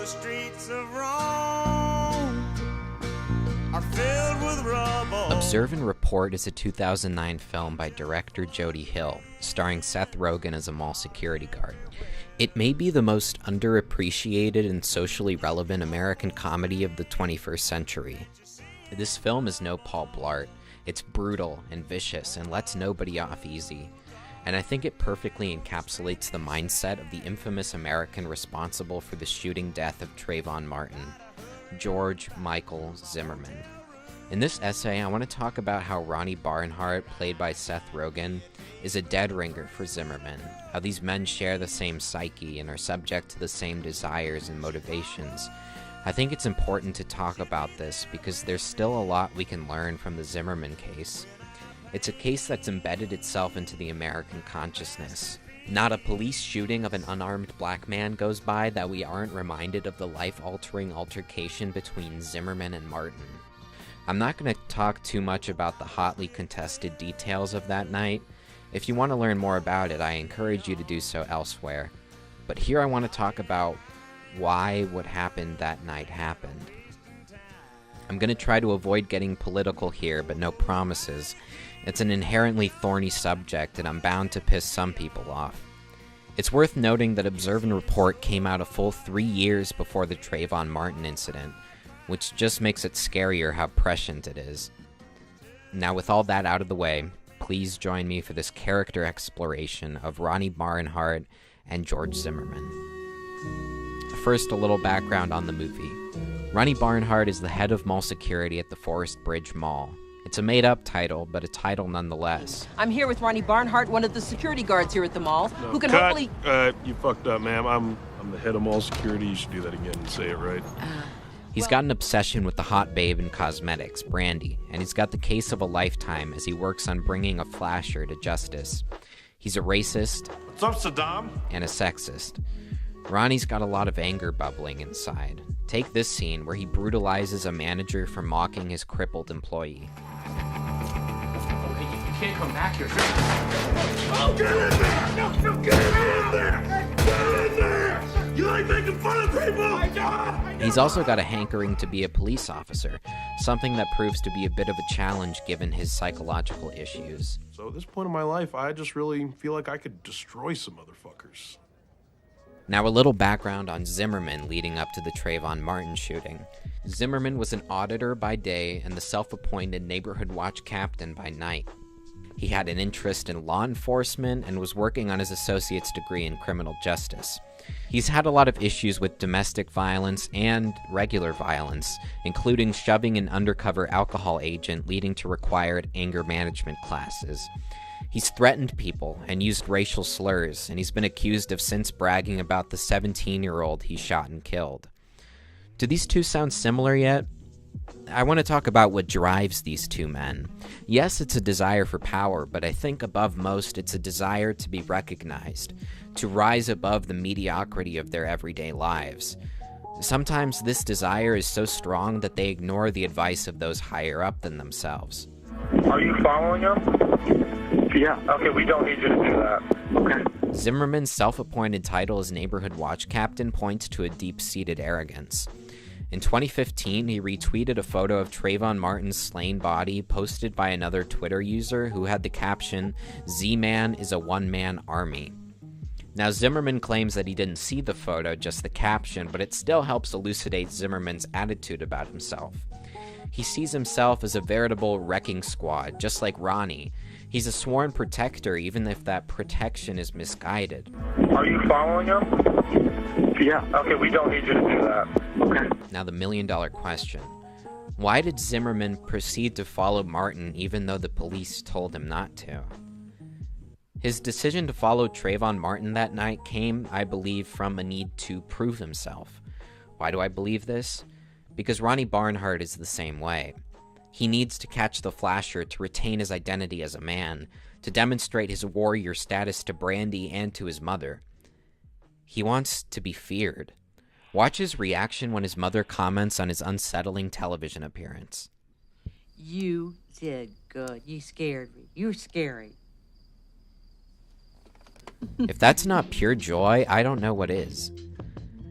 streets of Rome are filled with rubble. Observe and Report is a 2009 film by director Jody Hill, starring Seth Rogen as a mall security guard. It may be the most underappreciated and socially relevant American comedy of the 21st century. This film is no Paul Blart. It's brutal and vicious and lets nobody off easy. And I think it perfectly encapsulates the mindset of the infamous American responsible for the shooting death of Trayvon Martin, George Michael Zimmerman. In this essay, I want to talk about how Ronnie Barnhardt, played by Seth Rogen, is a dead ringer for Zimmerman, how these men share the same psyche and are subject to the same desires and motivations. I think it's important to talk about this because there's still a lot we can learn from the Zimmerman case. It's a case that's embedded itself into the American consciousness. Not a police shooting of an unarmed black man goes by that we aren't reminded of the life-altering altercation between Zimmerman and Martin. I'm not going to talk too much about the hotly contested details of that night. If you want to learn more about it, I encourage you to do so elsewhere. But here I want to talk about why what happened that night happened. I'm going to try to avoid getting political here, but no promises. It's an inherently thorny subject, and I'm bound to piss some people off. It's worth noting that Observe and Report came out a full 3 years before the Trayvon Martin incident, which just makes it scarier how prescient it is. Now, with all that out of the way, please join me for this character exploration of Ronnie Barnhardt and George Zimmerman. First, a little background on the movie. Ronnie Barnhardt is the head of mall security at the Forest Bridge Mall. It's a made-up title, but a title nonetheless. I'm here with Ronnie Barnhardt, one of the security guards here at the mall, who can cut. hopefully... You fucked up, ma'am. I'm the head of mall security. You should do that again and say it right. He's got an obsession with the hot babe in cosmetics, Brandy, and he's got the case of a lifetime as he works on bringing a flasher to justice. He's a racist. What's up, Saddam? And a sexist. Ronnie's got a lot of anger bubbling inside. Take this scene where he brutalizes a manager for mocking his crippled employee. You can't come back here. Oh, get in there! No, get in there! Get in there! You like making fun of people? I know! He's also got a hankering to be a police officer, something that proves to be a bit of a challenge given his psychological issues. So at this point in my life, I just really feel like I could destroy some motherfuckers. Now, a little background on Zimmerman leading up to the Trayvon Martin shooting. Zimmerman was an auditor by day and the self-appointed neighborhood watch captain by night. He had an interest in law enforcement and was working on his associate's degree in criminal justice. He's had a lot of issues with domestic violence and regular violence, including shoving an undercover alcohol agent, leading to required anger management classes. He's threatened people and used racial slurs, and he's been accused of since bragging about the 17-year-old he shot and killed. Do these two sound similar yet? I want to talk about what drives these two men. Yes, it's a desire for power, but I think above most it's a desire to be recognized, to rise above the mediocrity of their everyday lives. Sometimes this desire is so strong that they ignore the advice of those higher up than themselves. Are you following him? Yeah. Okay, we don't need you to do that. Okay. Zimmerman's self-appointed title as neighborhood watch captain points to a deep-seated arrogance. In 2015, he retweeted a photo of Trayvon Martin's slain body posted by another Twitter user who had the caption, "Z-Man is a one-man army." Now, Zimmerman claims that he didn't see the photo, just the caption, but it still helps elucidate Zimmerman's attitude about himself. He sees himself as a veritable wrecking squad, just like Ronnie. He's a sworn protector, even if that protection is misguided. Are you following him? Yeah. Okay, we don't need you to do that. Okay. Now the million-dollar question. Why did Zimmerman proceed to follow Martin even though the police told him not to? His decision to follow Trayvon Martin that night came, I believe, from a need to prove himself. Why do I believe this? Because Ronnie Barnhardt is the same way. He needs to catch the flasher to retain his identity as a man, to demonstrate his warrior status to Brandy and to his mother. He wants to be feared. Watch his reaction when his mother comments on his unsettling television appearance. You did good. You scared me. You're scary. If that's not pure joy, I don't know what is.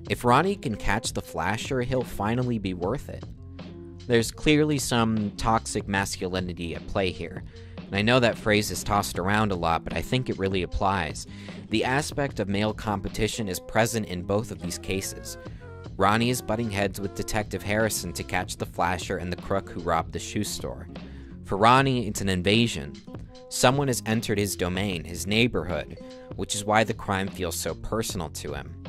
If Ronnie can catch the flasher, he'll finally be worth it. There's clearly some toxic masculinity at play here, and I know that phrase is tossed around a lot, but I think it really applies. The aspect of male competition is present in both of these cases. Ronnie is butting heads with Detective Harrison to catch the flasher and the crook who robbed the shoe store. For Ronnie, it's an invasion. Someone has entered his domain, his neighborhood, which is why the crime feels so personal to him.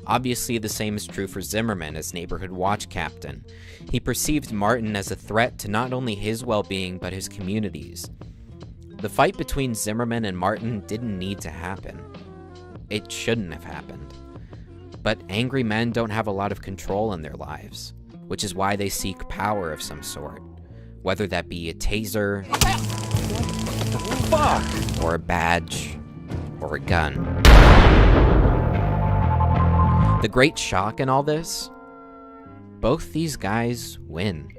Obviously, the same is true for Zimmerman as neighborhood watch captain. He perceived Martin as a threat to not only his well-being, but his community's. The fight between Zimmerman and Martin didn't need to happen. It shouldn't have happened. But angry men don't have a lot of control in their lives, which is why they seek power of some sort, whether that be a taser, or a badge, or a gun. The great shock in all this? Both these guys win.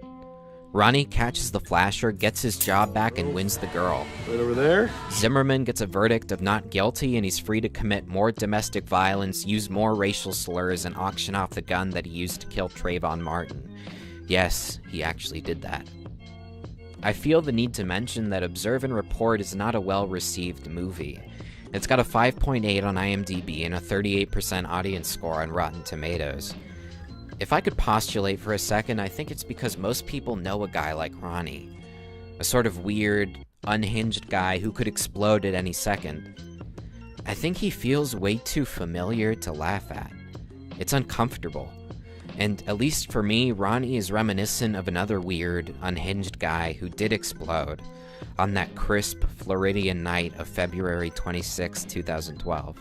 Ronnie catches the flasher, gets his job back, and wins the girl. Right over there? Zimmerman gets a verdict of not guilty, and he's free to commit more domestic violence, use more racial slurs, and auction off the gun that he used to kill Trayvon Martin. Yes, he actually did that. I feel the need to mention that Observe and Report is not a well-received movie. It's got a 5.8 on IMDb and a 38% audience score on Rotten Tomatoes. If I could postulate for a second, I think it's because most people know a guy like Ronnie. A sort of weird, unhinged guy who could explode at any second. I think he feels way too familiar to laugh at. It's uncomfortable. And at least for me, Ronnie is reminiscent of another weird, unhinged guy who did explode on that crisp Floridian night of February 26, 2012.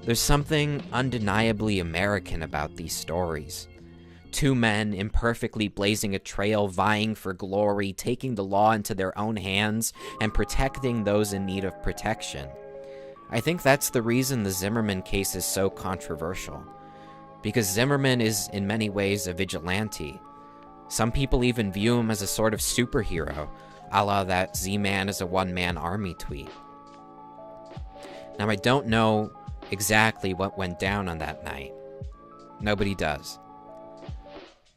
There's something undeniably American about these stories. Two men imperfectly blazing a trail, vying for glory, taking the law into their own hands, and protecting those in need of protection. I think that's the reason the Zimmerman case is so controversial. Because Zimmerman is in many ways a vigilante. Some people even view him as a sort of superhero, a la that Z-Man is a one-man army tweet. Now, I don't know exactly what went down on that night. Nobody does.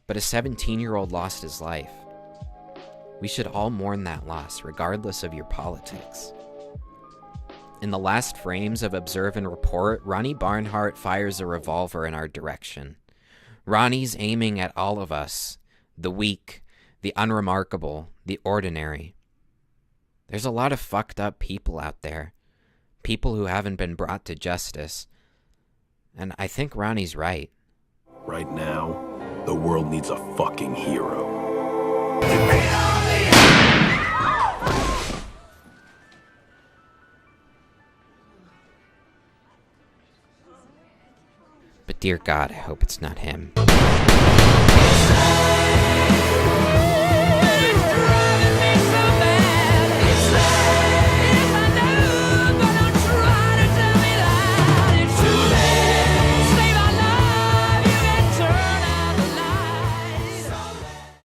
But a 17-year-old lost his life. We should all mourn that loss, regardless of your politics. In the last frames of Observe and Report, Ronnie Barnhardt fires a revolver in our direction. Ronnie's aiming at all of us, the weak, the unremarkable, the ordinary. There's a lot of fucked up people out there. People who haven't been brought to justice. And I think Ronnie's right. Right now, the world needs a fucking hero. But dear God, I hope it's not him.